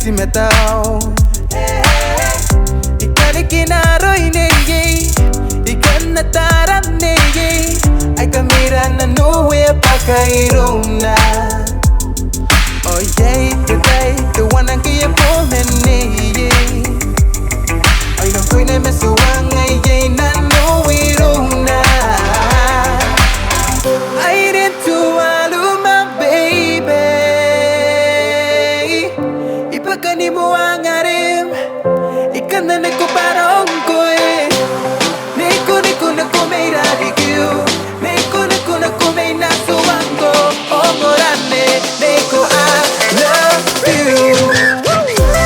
si metao Ikani kinaro inegi Ikana tara negi Ay kamira na nuwe pakairuna Oh yeah, today the one I give for me Ay no kuine mesuanga yeah na nuwe runa Ainen Tuvalu my baby Ipagani mo ang arim Ikana na ko parang koe Neko na kumeira rikyu Neko na kumeina suwango Omorane Neko I love you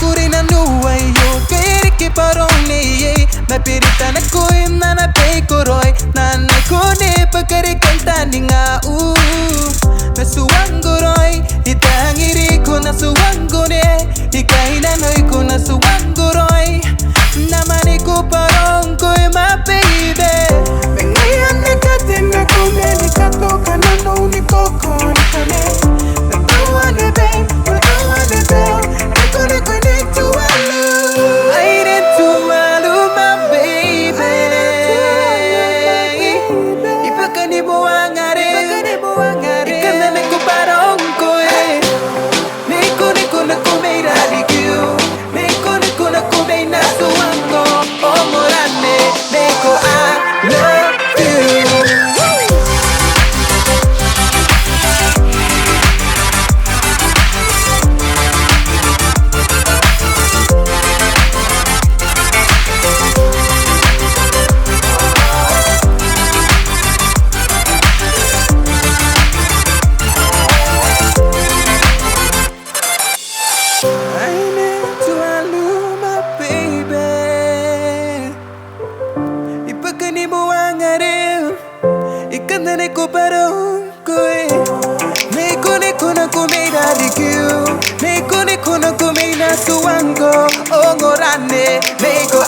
Kurina nuai yo kere ke parone ye na pirita na koi na na pe koroi na na kone pakare kantani nga na suwangoroi itangiri ko na suwangone ikaina noi ko na suwangoroi na mani ko parong koi my baby mengayan na katina kome ni katoka na no ni koko ni kane na tawane be na tawane be Ainen Tuvalu my baby Ipagani mo ang arim Ikana na ko parang koe Neko na kumeira rikyu Neko na kumeina suwango Omorane Neko I love you Ainen Tuvalu my baby Ipagani mo ang arim Ikana na ko parang koe Neko na kumeira rikyu Neko na kumeina suwango Ongorane Neko